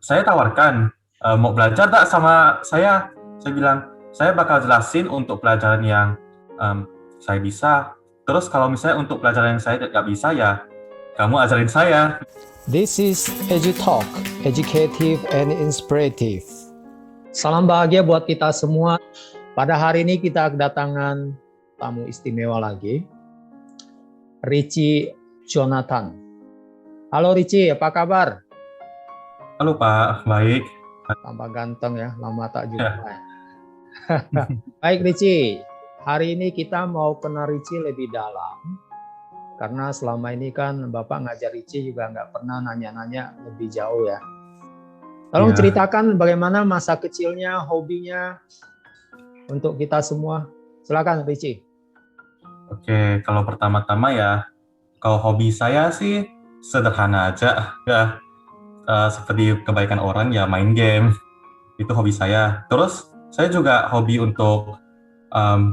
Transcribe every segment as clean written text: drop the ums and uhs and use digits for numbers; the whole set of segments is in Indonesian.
saya tawarkan, mau belajar tak sama saya? Saya bilang, saya bakal jelasin untuk pelajaran yang saya bisa. Terus kalau misalnya untuk pelajaran yang saya tidak bisa, ya kamu ajarin saya. This is EduTalk, educative and inspirative. Salam bahagia buat kita semua. Pada hari ini kita kedatangan tamu istimewa lagi, Richie Jonathan. Halo Richie, apa kabar? Halo Pak, baik. Tambah ganteng ya, lama tak jumpa. Baik Richie, hari ini kita mau kenal Richie lebih dalam. Karena selama ini kan Bapak ngajar Richie juga nggak pernah nanya-nanya lebih jauh ya. Tolong ceritakan bagaimana masa kecilnya, hobinya untuk kita semua. Silakan Richie. Oke, kalau pertama-tama ya, kalau hobi saya sih sederhana aja. Ya, seperti kebaikan orang ya main game. Itu hobi saya. Terus saya juga hobi untuk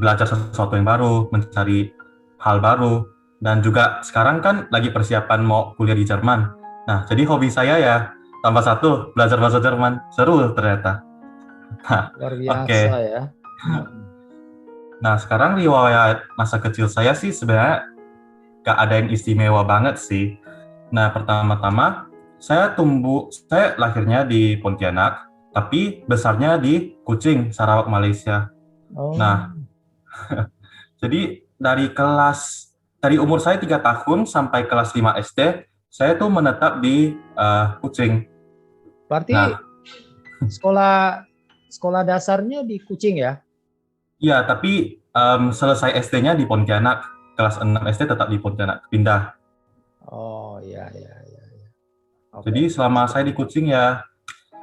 belajar sesuatu yang baru, mencari hal baru. Dan juga sekarang kan lagi persiapan mau kuliah di Jerman. Nah, jadi hobi saya ya tambah satu, belajar bahasa Jerman. Seru ternyata. Nah, Luar biasa ya. Nah, sekarang riwayat masa kecil saya sih sebenarnya gak ada yang istimewa banget sih. Nah, pertama-tama saya lahirnya di Pontianak, tapi besarnya di Kuching, Sarawak, Malaysia. Oh. Nah, jadi dari umur saya 3 tahun sampai kelas 5 SD, saya tuh menetap di Kuching. Berarti sekolah dasarnya di Kuching ya? Iya, tapi selesai SD-nya di Pontianak, kelas 6 SD tetap di Pontianak, pindah. Oh iya. Okay. Jadi selama saya di Kuching ya,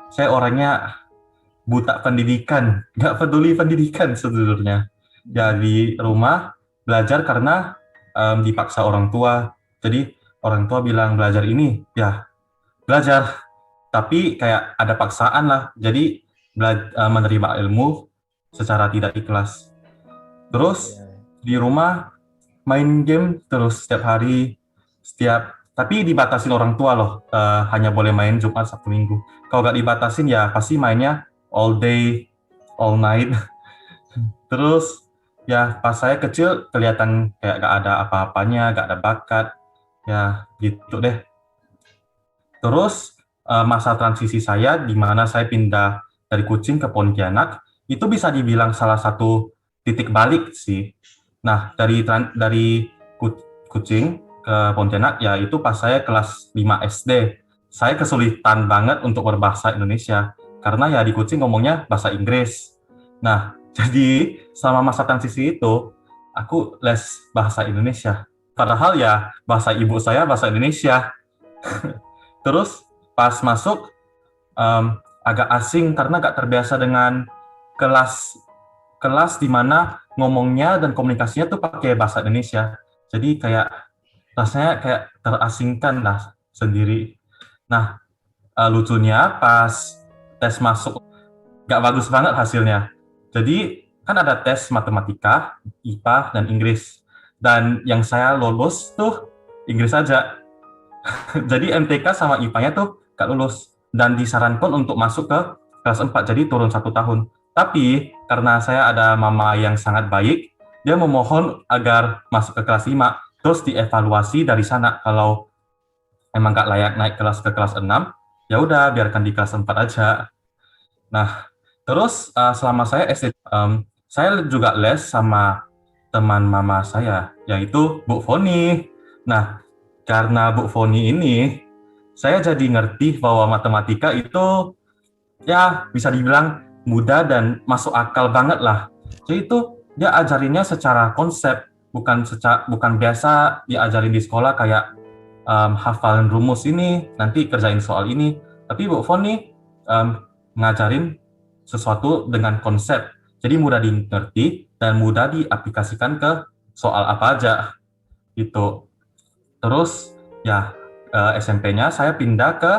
saya orangnya buta pendidikan, nggak peduli pendidikan sebenarnya. Ya di rumah belajar karena dipaksa orang tua. Jadi orang tua bilang belajar ini, ya belajar. Tapi kayak ada paksaan lah. Jadi menerima ilmu secara tidak ikhlas. Terus di rumah main game terus setiap hari, tapi dibatasin orang tua loh. Hanya boleh main Jumat, Sabtu, Minggu. Kalau nggak dibatasin ya pasti mainnya all day, all night. Terus ya pas saya kecil kelihatan kayak gak ada apa-apanya, gak ada bakat, ya gitu deh. Terus masa transisi saya di mana saya pindah dari Kuching ke Pontianak, itu bisa dibilang salah satu titik balik sih. Nah, dari Kuching ke Pontianak, ya itu pas saya kelas 5 SD. Saya kesulitan banget untuk berbahasa Indonesia, karena ya di Kuching ngomongnya bahasa Inggris. Nah, jadi selama masa transisi itu, aku les bahasa Indonesia. Padahal ya bahasa ibu saya bahasa Indonesia. Terus pas masuk agak asing karena gak terbiasa dengan kelas di mana ngomongnya dan komunikasinya tuh pakai bahasa Indonesia. Jadi kayak rasanya kayak terasingkan lah sendiri. Nah, lucunya pas tes masuk gak bagus banget hasilnya. Jadi kan ada tes matematika, IPA, dan Inggris. Dan yang saya lolos tuh Inggris aja. Jadi MTK sama IPA-nya tuh gak lulus. Dan disarankan untuk masuk ke kelas 4, jadi turun 1 tahun. Tapi karena saya ada mama yang sangat baik, dia memohon agar masuk ke kelas 5. Terus dievaluasi dari sana. Kalau emang gak layak naik kelas ke kelas 6, ya udah biarkan di kelas 4 aja. Nah, terus selama saya SD, saya juga les sama teman mama saya, yaitu Bu Foni. Nah, karena Bu Foni ini, saya jadi ngerti bahwa matematika itu ya bisa dibilang mudah dan masuk akal banget lah. Jadi itu dia ajarinnya secara konsep, bukan biasa diajarin di sekolah kayak hafalin rumus ini, nanti kerjain soal ini. Tapi Bu Foni ngajarin sesuatu dengan konsep, jadi mudah dimengerti dan mudah diaplikasikan ke soal apa aja gitu. Terus ya SMP-nya saya pindah ke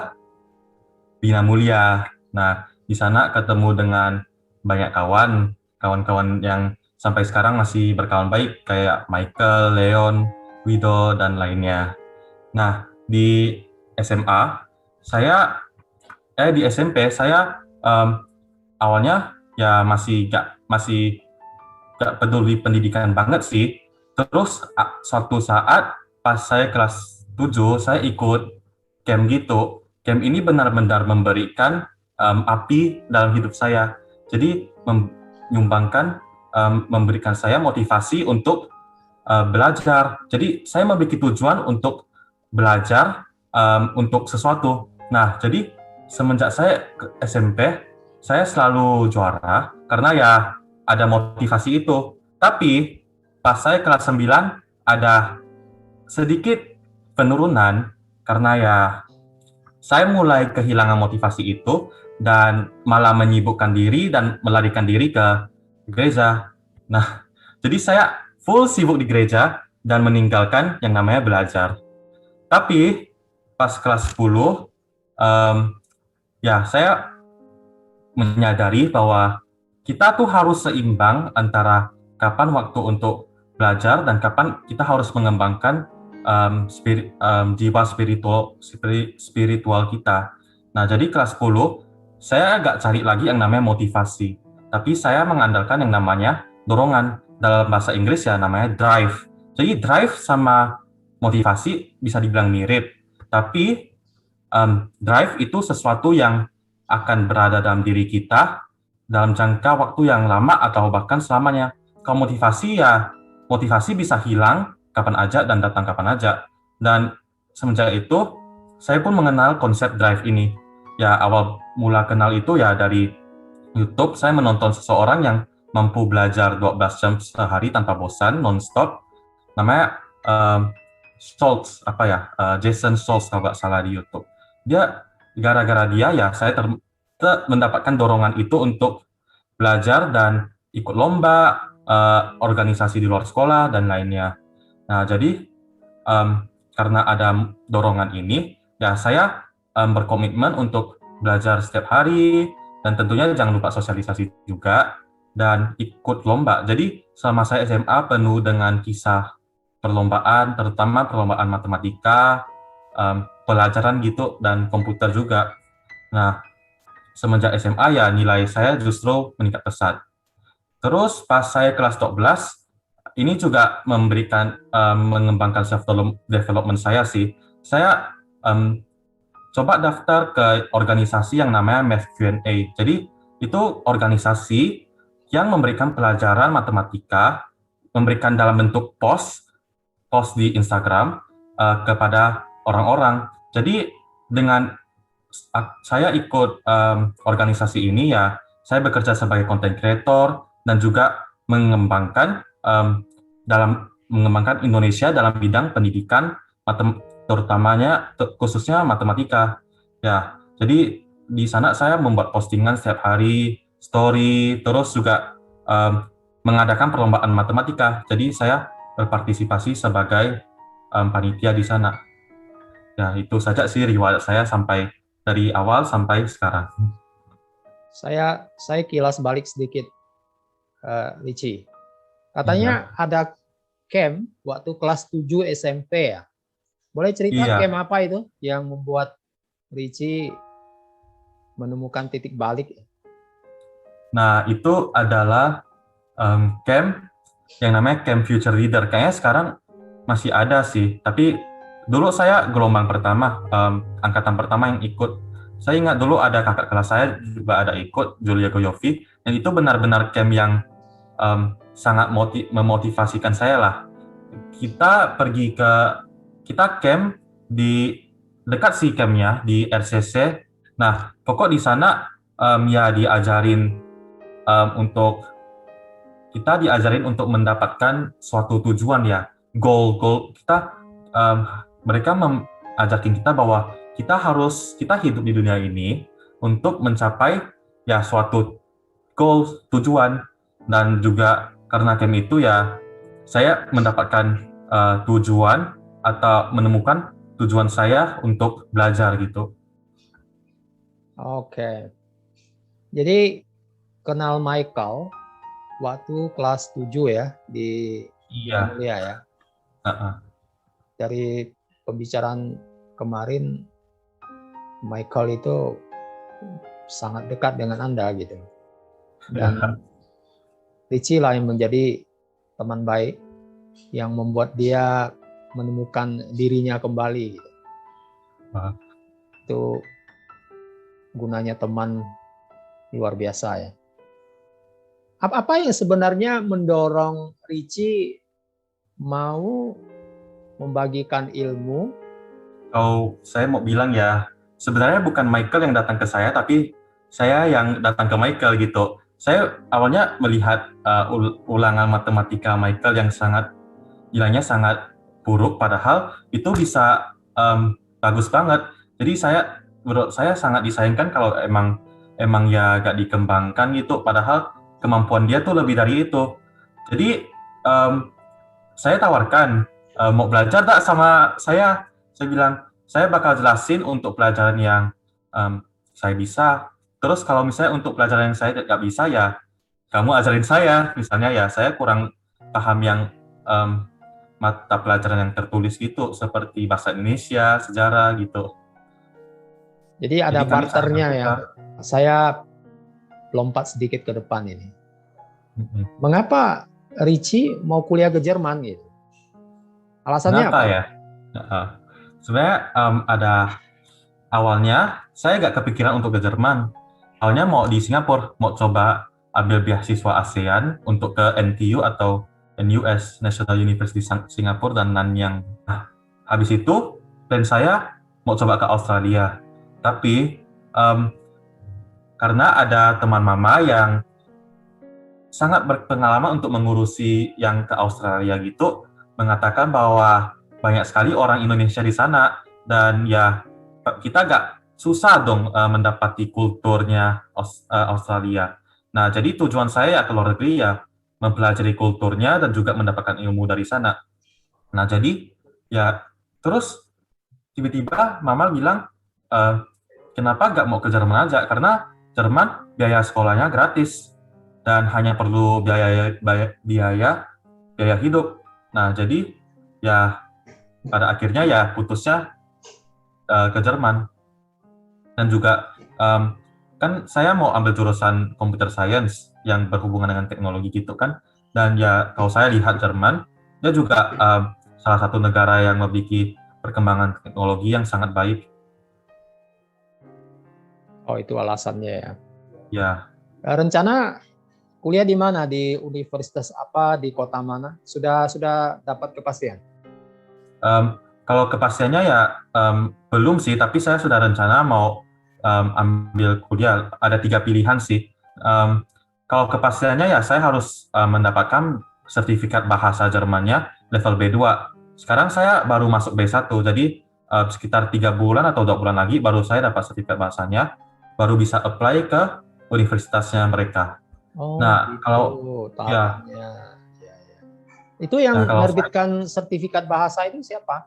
Bina Mulia. Nah, di sana ketemu dengan banyak kawan-kawan yang sampai sekarang masih berkawan baik kayak Michael, Leon, Wido, dan lainnya. Nah, di SMA saya di SMP saya awalnya ya masih gak peduli pendidikan banget sih. Terus suatu saat pas saya kelas 7 saya ikut camp gitu. Camp ini benar-benar memberikan api dalam hidup saya. Jadi menyumbangkan memberikan saya motivasi untuk belajar. Jadi saya memiliki tujuan untuk belajar untuk sesuatu. Nah, jadi semenjak saya ke SMP, saya selalu juara karena ya ada motivasi itu. Tapi pas saya kelas 9 ada sedikit penurunan karena ya saya mulai kehilangan motivasi itu dan malah menyibukkan diri dan melarikan diri ke gereja. Nah, jadi saya full sibuk di gereja dan meninggalkan yang namanya belajar. Tapi pas kelas 10, ya saya menyadari bahwa kita tuh harus seimbang antara kapan waktu untuk belajar dan kapan kita harus mengembangkan jiwa spiritual kita. Nah, jadi kelas 10, saya agak cari lagi yang namanya motivasi. Tapi saya mengandalkan yang namanya dorongan. Dalam bahasa Inggris ya namanya drive. Jadi drive sama motivasi bisa dibilang mirip. Tapi drive itu sesuatu yang akan berada dalam diri kita dalam jangka waktu yang lama atau bahkan selamanya. Kalau motivasi bisa hilang kapan aja dan datang kapan aja. Dan semenjak itu, saya pun mengenal konsep drive ini. Ya, awal mula kenal itu ya dari YouTube. Saya menonton seseorang yang mampu belajar 12 jam sehari tanpa bosan, non-stop. Namanya Schultz, Jason Schultz kalau nggak salah di YouTube. Gara-gara dia ya saya mendapatkan dorongan itu untuk belajar dan ikut lomba, organisasi di luar sekolah, dan lainnya. Nah, jadi karena ada dorongan ini, ya saya berkomitmen untuk belajar setiap hari, dan tentunya jangan lupa sosialisasi juga, dan ikut lomba. Jadi selama saya SMA penuh dengan kisah perlombaan, terutama perlombaan matematika, pelajaran gitu, dan komputer juga. Nah, semenjak SMA ya nilai saya justru meningkat pesat. Terus pas saya kelas 12, ini juga mengembangkan self development saya sih. Saya coba daftar ke organisasi yang namanya Math Q&A. Jadi itu organisasi yang memberikan pelajaran matematika, memberikan dalam bentuk post di Instagram kepada orang-orang. Jadi dengan saya ikut organisasi ini ya, saya bekerja sebagai content creator dan juga mengembangkan Indonesia dalam bidang pendidikan, terutamanya khususnya matematika. Ya, jadi di sana saya membuat postingan setiap hari, story, terus juga mengadakan perlombaan matematika. Jadi saya berpartisipasi sebagai panitia di sana. Ya, itu saja sih riwayat saya sampai dari awal sampai sekarang. Saya kilas balik sedikit, Richie. Katanya ada camp waktu kelas 7 SMP ya. Boleh cerita camp apa itu yang membuat Richie menemukan titik balik? Nah, itu adalah camp yang namanya Camp Future Leader. Kayaknya sekarang masih ada sih, tapi dulu saya gelombang pertama, angkatan pertama yang ikut. Saya ingat dulu ada kakak kelas saya juga ada ikut, Julia Goyovi, dan itu benar-benar camp yang sangat memotivasikan saya lah. Kita camp di dekat sih campnya di RCC. Nah, pokok di sana ya kita diajarin untuk mendapatkan suatu tujuan ya, goal kita. Mereka mengajarkan kita bahwa kita hidup di dunia ini untuk mencapai ya suatu goal, tujuan. Dan juga karena camp itu ya saya mendapatkan tujuan atau menemukan tujuan saya untuk belajar gitu. Oke. Jadi kenal Michael waktu kelas 7 ya di Mulia ya. Dari pembicaraan kemarin, Michael itu sangat dekat dengan Anda gitu. Dan Richie lah yang menjadi teman baik yang membuat dia menemukan dirinya kembali gitu. Itu gunanya teman luar biasa ya. Apa yang sebenarnya mendorong Richie mau membagikan ilmu? Oh, saya mau bilang ya, sebenarnya bukan Michael yang datang ke saya, tapi saya yang datang ke Michael gitu. Saya awalnya melihat ulangan matematika Michael yang nilainya sangat buruk, padahal itu bisa bagus banget. Jadi menurut saya sangat disayangkan kalau emang ya gak dikembangkan gitu, padahal kemampuan dia tuh lebih dari itu. Jadi saya tawarkan, mau belajar tak sama saya? Saya bilang, saya bakal jelasin untuk pelajaran yang saya bisa. Terus kalau misalnya untuk pelajaran yang saya tidak bisa, ya kamu ajarin saya. Misalnya ya saya kurang paham yang mata pelajaran yang tertulis gitu, seperti bahasa Indonesia, sejarah gitu. Jadi ada barternya ya. Saya lompat sedikit ke depan ini. Mengapa Richie mau kuliah ke Jerman gitu? Alasannya Kenapa apa? Ya? Sebenarnya ada awalnya saya nggak kepikiran untuk ke Jerman. Awalnya mau di Singapura, mau coba ambil beasiswa ASEAN untuk ke NTU atau NUS, National University Singapura dan Nanyang. Nah, habis itu plan saya mau coba ke Australia. Tapi karena ada teman mama yang sangat berpengalaman untuk mengurusi yang ke Australia gitu, mengatakan bahwa banyak sekali orang Indonesia di sana dan ya kita agak susah dong mendapati kulturnya Australia. Nah, jadi tujuan saya ke luar negeri ya mempelajari kulturnya dan juga mendapatkan ilmu dari sana. Nah, jadi ya terus tiba-tiba mama bilang, kenapa nggak mau ke Jerman aja? Karena Jerman biaya sekolahnya gratis dan hanya perlu biaya hidup. Nah, jadi ya pada akhirnya ya putusnya ke Jerman. Dan juga kan saya mau ambil jurusan computer science yang berhubungan dengan teknologi gitu kan. Dan ya kalau saya lihat Jerman, dia juga salah satu negara yang memiliki perkembangan teknologi yang sangat baik. Oh, itu alasannya ya. Ya. Rencana kuliah di mana? Di universitas apa? Di kota mana? Sudah dapat kepastian? Kalau kepastiannya ya belum sih, tapi saya sudah rencana mau ambil kuliah. Ada 3 pilihan sih. Kalau kepastiannya ya saya harus mendapatkan sertifikat bahasa Jermannya level B2. Sekarang saya baru masuk B1, jadi sekitar 3 bulan atau 2 bulan lagi baru saya dapat sertifikat bahasanya, baru bisa apply ke universitasnya mereka. Oh, nah, gitu, kalau tahapannya. Ya. Itu yang menerbitkan sertifikat bahasa itu siapa?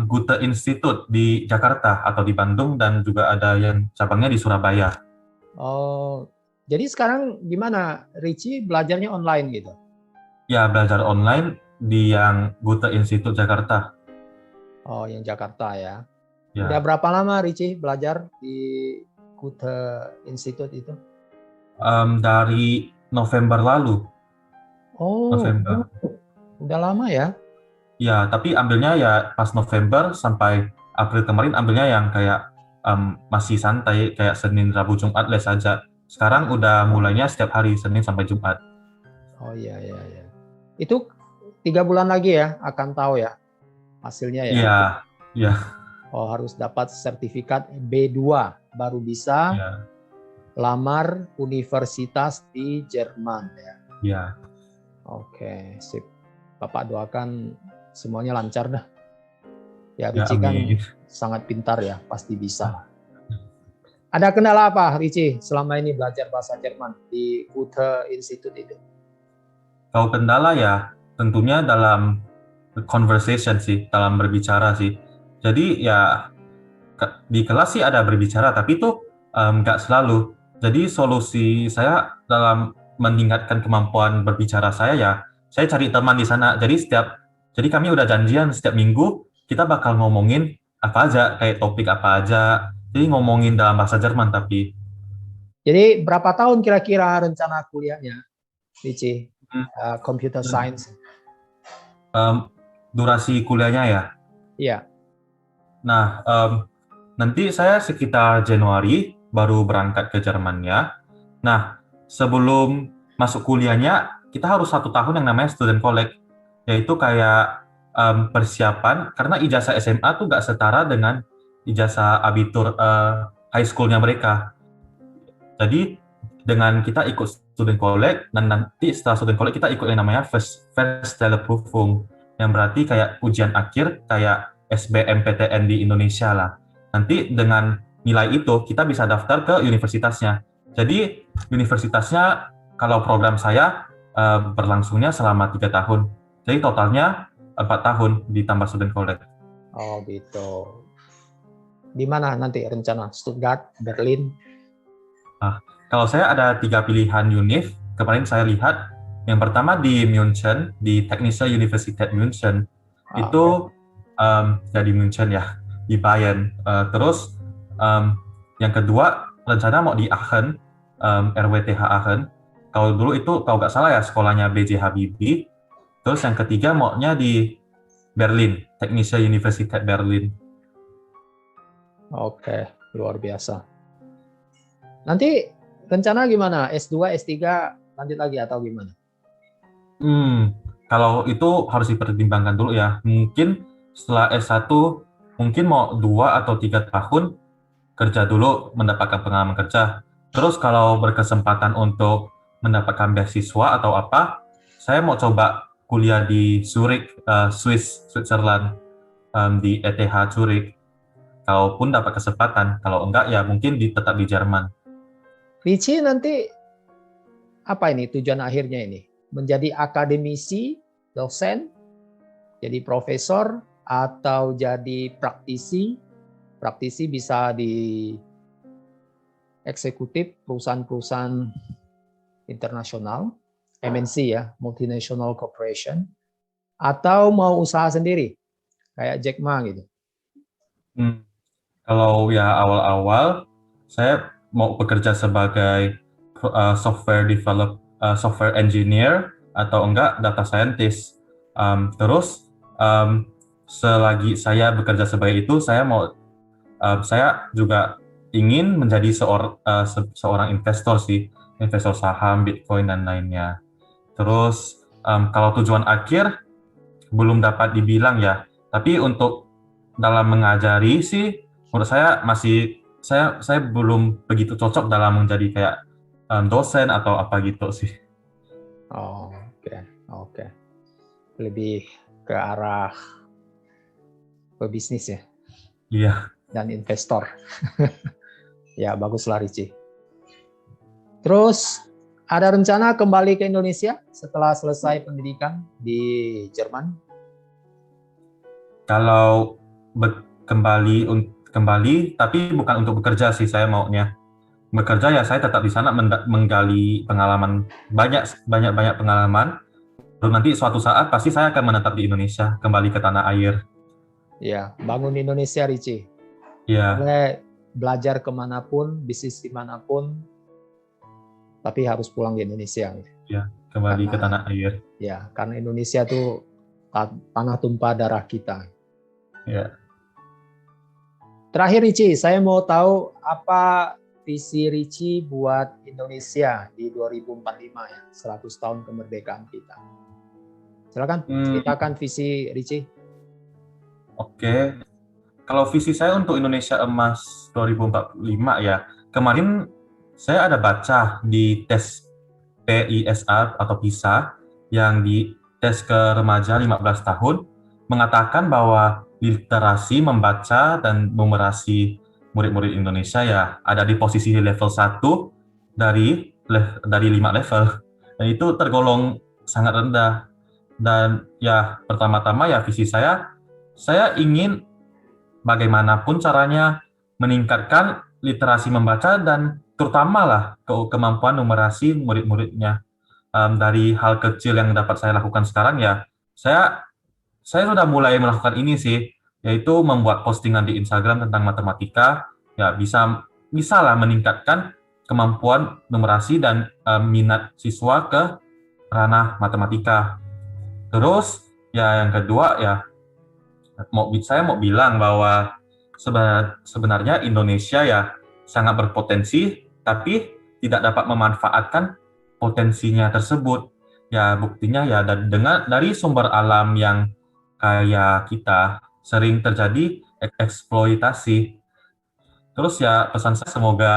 Goethe Institute di Jakarta atau di Bandung, dan juga ada yang cabangnya di Surabaya. Oh, jadi sekarang gimana Richie belajarnya online gitu? Ya, belajar online di yang Goethe Institute Jakarta. Oh, yang Jakarta ya. Ya. Udah berapa lama Richie belajar di Goethe Institute itu? Dari November lalu. Oh, November. Udah lama ya? Ya, tapi ambilnya ya pas November sampai April kemarin ambilnya yang kayak masih santai, kayak Senin, Rabu, Jumat les aja. Sekarang udah mulainya setiap hari Senin sampai Jumat. Oh iya. Itu 3 bulan lagi ya akan tahu ya hasilnya ya? Iya. Oh, harus dapat sertifikat B2 baru bisa lamar universitas di Jerman ya? Iya. Oke, sip. Bapak doakan semuanya lancar dah. Ya, Richie kan sangat pintar ya, pasti bisa. Ada kendala apa Richie selama ini belajar bahasa Jerman di Goethe Institute itu? Kalau kendala ya tentunya dalam conversation sih, dalam berbicara sih. Jadi ya di kelas sih ada berbicara, tapi itu nggak selalu. Jadi solusi saya dalam meningkatkan kemampuan berbicara saya cari teman di sana. Jadi kami udah janjian setiap minggu kita bakal ngomongin apa aja, kayak topik apa aja. Jadi ngomongin dalam bahasa Jerman tapi Jadi berapa tahun kira-kira rencana kuliahnya, Ricci? hmm, Computer Science. em, durasi kuliahnya ya. Iya. Nah, nanti saya sekitar Januari baru berangkat ke Jermannya. Nah, sebelum masuk kuliahnya, kita harus 1 tahun yang namanya student college, yaitu kayak persiapan, karena ijazah SMA tuh nggak setara dengan ijazah abitur high schoolnya mereka. Jadi, dengan kita ikut student college, dan nanti setelah student college kita ikut yang namanya Versteleprüfung, yang berarti kayak ujian akhir, kayak SBMPTN di Indonesia lah. Nanti dengan nilai itu, kita bisa daftar ke universitasnya. Jadi, universitasnya, kalau program saya, berlangsungnya selama 3 tahun. Jadi, totalnya 4 tahun ditambah student college. Oh gitu. Di mana nanti rencana? Stuttgart, Berlin? Nah, kalau saya ada 3 pilihan univ, kemarin saya lihat, yang pertama di München, di Technische Universität München, itu di München ya, di Bayern. Terus yang kedua, rencana mau di Aachen, RWTH Aachen. Kalau dulu itu, kalau nggak salah ya, sekolahnya B.J. Habibie. Terus yang ketiga maunya di Berlin, Technische Universität Berlin. Oke, luar biasa. Nanti rencana gimana? S2, S3 lanjut lagi atau gimana? Kalau itu harus dipertimbangkan dulu ya. Mungkin setelah S1, mungkin mau 2 atau 3 tahun kerja dulu, mendapatkan pengalaman kerja. Terus kalau berkesempatan untuk mendapatkan beasiswa atau apa, saya mau coba kuliah di Zurich, Switzerland, di ETH Zurich. Kalaupun dapat kesempatan, kalau enggak ya mungkin tetap di Jerman. Ricci nanti apa ini tujuan akhirnya ini? Menjadi akademisi, dosen, jadi profesor, atau jadi praktisi? Praktisi bisa di eksekutif perusahaan-perusahaan internasional, MNC ya, multinational corporation, atau mau usaha sendiri, kayak Jack Ma gitu. Kalau ya awal-awal, saya mau bekerja sebagai software engineer atau enggak data scientist. Terus selagi saya bekerja sebagai itu, saya juga ingin menjadi seorang investor sih, investor saham, Bitcoin dan lainnya. Terus kalau tujuan akhir belum dapat dibilang ya, tapi untuk dalam mengajari sih, menurut saya belum begitu cocok dalam menjadi kayak dosen atau apa gitu sih. Oh, oke. Lebih ke arah pebisnis ya. Iya. Dan investor. Ya, baguslah Ricci. Terus ada rencana kembali ke Indonesia setelah selesai pendidikan di Jerman? Kalau kembali, tapi bukan untuk bekerja sih saya maunya. Bekerja ya saya tetap di sana menggali pengalaman, banyak pengalaman. Lalu nanti suatu saat pasti saya akan menetap di Indonesia, kembali ke tanah air. Ya, bangun Indonesia Ricci. Ya. Boleh belajar kemanapun, bisnis dimanapun, tapi harus pulang ke Indonesia. Ya, kembali ke tanah air. Ya, karena Indonesia tuh tanah tumpah darah kita. Ya. Terakhir Ricci, saya mau tahu apa visi Ricci buat Indonesia di 2045 ya, 100 tahun kemerdekaan kita. Silakan ceritakan visi Ricci. Oke. Kalau visi saya untuk Indonesia Emas 2045 ya, kemarin saya ada baca di tes PISA atau PISA yang di tes ke remaja 15 tahun, mengatakan bahwa literasi membaca dan numerasi murid-murid Indonesia ya ada di posisi level 1 dari 5 level. Dan itu tergolong sangat rendah. Dan ya pertama-tama ya visi saya ingin bagaimanapun caranya meningkatkan literasi membaca dan terutama lah kemampuan numerasi murid-muridnya. Dari hal kecil yang dapat saya lakukan sekarang ya, saya sudah mulai melakukan ini sih, yaitu membuat postingan di Instagram tentang matematika, ya bisa lah meningkatkan kemampuan numerasi dan minat siswa ke ranah matematika. Terus ya yang kedua ya saya mau bilang bahwa sebenarnya Indonesia ya sangat berpotensi, tapi tidak dapat memanfaatkan potensinya tersebut. Ya buktinya ya dari sumber alam yang kaya kita sering terjadi eksploitasi. Terus ya pesan saya semoga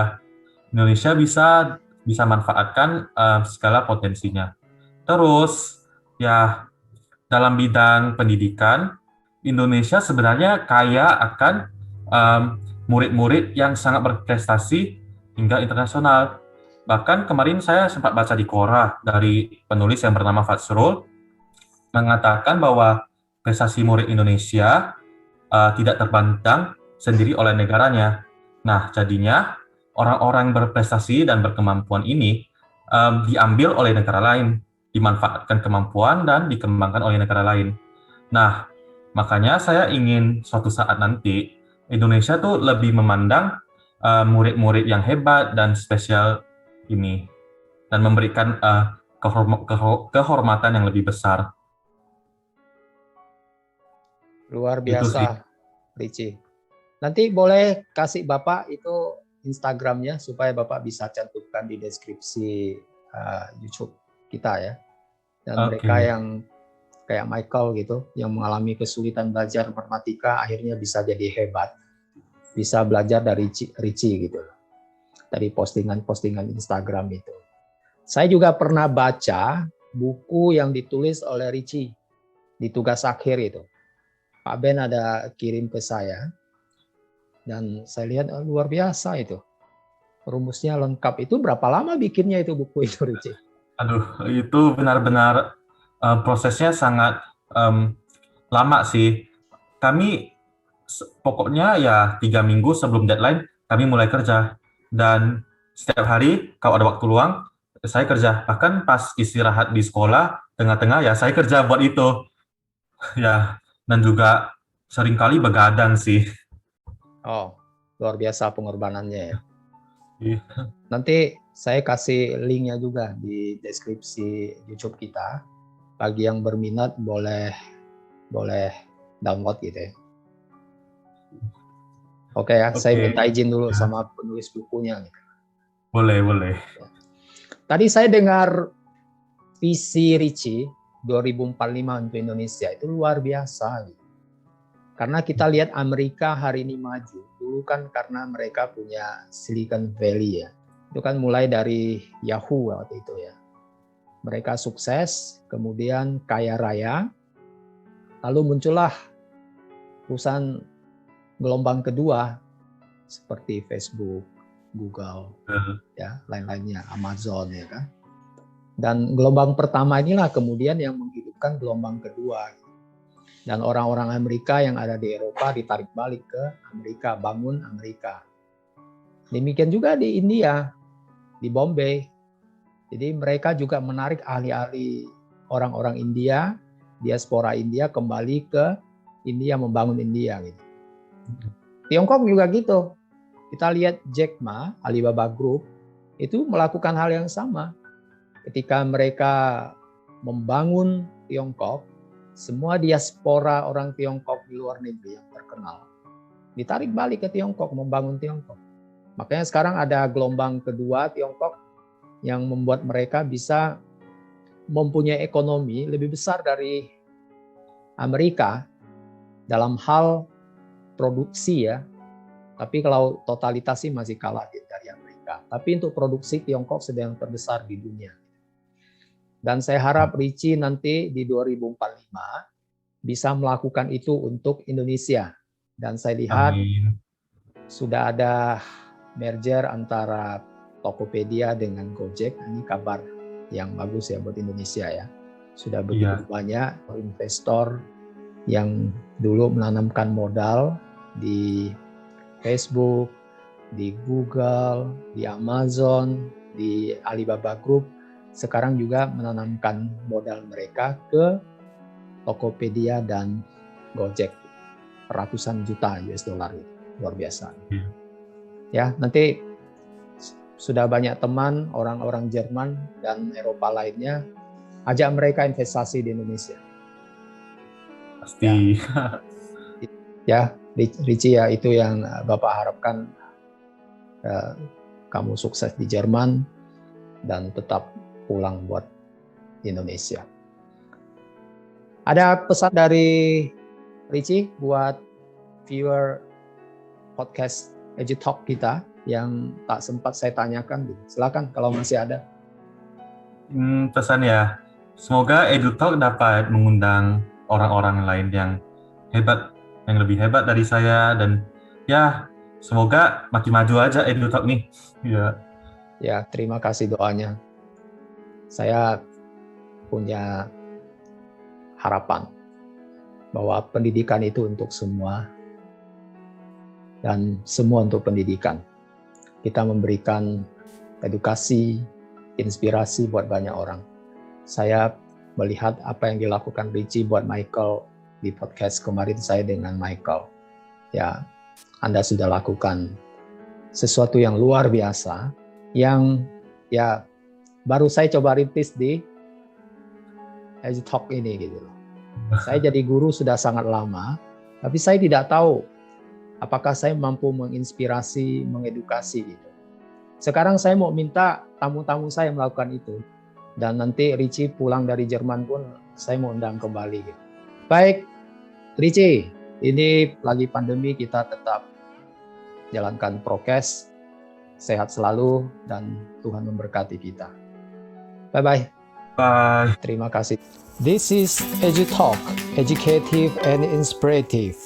Indonesia bisa manfaatkan segala potensinya. Terus ya dalam bidang pendidikan, Indonesia sebenarnya kaya akan murid-murid yang sangat berprestasi hingga internasional. Bahkan kemarin saya sempat baca di Quora dari penulis yang bernama Fazrul mengatakan bahwa prestasi murid Indonesia tidak terbantang sendiri oleh negaranya. Nah, jadinya orang-orang berprestasi dan berkemampuan ini diambil oleh negara lain, dimanfaatkan kemampuan dan dikembangkan oleh negara lain. Nah, makanya saya ingin suatu saat nanti Indonesia tuh lebih memandang murid-murid yang hebat dan spesial ini dan memberikan kehormatan yang lebih besar. Luar Itu sih. biasa, Richie. Nanti boleh kasih Bapak itu Instagramnya supaya Bapak bisa cantumkan di deskripsi YouTube kita ya. Dan mereka yang kayak Michael gitu, yang mengalami kesulitan belajar matematika, akhirnya bisa jadi hebat. Bisa belajar dari Richie gitu. Dari postingan-postingan Instagram itu. Saya juga pernah baca buku yang ditulis oleh Richie di tugas akhir itu. Pak Ben ada kirim ke saya. Dan saya lihat luar biasa itu. Rumusnya lengkap. Itu berapa lama bikinnya itu buku itu, Richie? Aduh, itu benar-benar prosesnya sangat lama sih. Kami pokoknya ya 3 minggu sebelum deadline kami mulai kerja. Dan setiap hari kalau ada waktu luang, saya kerja. Bahkan pas istirahat di sekolah, tengah-tengah ya saya kerja buat itu. Ya, dan juga seringkali begadang sih. Oh, luar biasa pengorbanannya ya. Iya. Nanti saya kasih linknya juga di deskripsi YouTube kita. Bagi yang berminat boleh download gitu ya. Oke ya, saya minta izin dulu sama penulis bukunya. Boleh. Tadi saya dengar visi Richie 2045 untuk Indonesia itu luar biasa. Karena kita lihat Amerika hari ini maju. Dulu kan karena mereka punya Silicon Valley ya. Itu kan mulai dari Yahoo waktu itu ya. Mereka sukses, kemudian kaya raya. Lalu muncullah perusahaan gelombang kedua seperti Facebook, Google, ya, lain-lainnya, Amazon ya kan. Dan gelombang pertama inilah kemudian yang menghidupkan gelombang kedua. Dan orang-orang Amerika yang ada di Eropa ditarik balik ke Amerika, bangun Amerika. Demikian juga di India, di Bombay. Jadi mereka juga menarik ahli-ahli orang-orang India, diaspora India kembali ke India, membangun India gitu. Tiongkok juga gitu. Kita lihat Jack Ma, Alibaba Group, itu melakukan hal yang sama. Ketika mereka membangun Tiongkok, semua diaspora orang Tiongkok di luar negeri yang terkenal ditarik balik ke Tiongkok, membangun Tiongkok. Makanya sekarang ada gelombang kedua Tiongkok yang membuat mereka bisa mempunyai ekonomi lebih besar dari Amerika dalam hal produksi ya. Tapi kalau totalitas sih masih kalah dari Amerika. Tapi untuk produksi Tiongkok sedang terbesar di dunia. Dan saya harap Richie nanti di 2045 bisa melakukan itu untuk Indonesia. Dan saya lihat sudah ada merger antara Tokopedia dengan Gojek. Ini kabar yang bagus ya buat Indonesia ya. Sudah begitu banyak investor yang dulu menanamkan modal di Facebook, di Google, di Amazon, di Alibaba Group, sekarang juga menanamkan modal mereka ke Tokopedia dan Gojek. Ratusan juta US dollar, luar biasa. Ya, nanti sudah banyak teman orang-orang Jerman dan Eropa lainnya, ajak mereka investasi di Indonesia. Pasti. Ya, Richie, ya itu yang Bapak harapkan, kamu sukses di Jerman dan tetap pulang buat Indonesia. Ada pesan dari Richie buat viewer podcast EduTalk kita yang tak sempat saya tanyakan? Silakan kalau masih ada. Pesan ya, semoga EduTalk dapat mengundang orang-orang lain yang hebat, yang lebih hebat dari saya, dan ya semoga makin maju aja EduTalk nih. Ya. Ya, terima kasih doanya. Saya punya harapan bahwa pendidikan itu untuk semua dan semua untuk pendidikan. Kita memberikan edukasi, inspirasi buat banyak orang. Saya melihat apa yang dilakukan Richie buat Michael di podcast kemarin saya dengan Michael. Ya, Anda sudah lakukan sesuatu yang luar biasa yang ya baru saya coba rintis di EduTalk ini gitu loh. Saya jadi guru sudah sangat lama, tapi saya tidak tahu apakah saya mampu menginspirasi, mengedukasi gitu. Sekarang saya mau minta tamu-tamu saya melakukan itu. Dan nanti Richie pulang dari Jerman pun saya mau undang kembali gitu. Baik, Richie, ini lagi pandemi, kita tetap jalankan prokes, sehat selalu, dan Tuhan memberkati kita. Bye-bye. Bye. Terima kasih. This is EduTalk, educative and inspirative.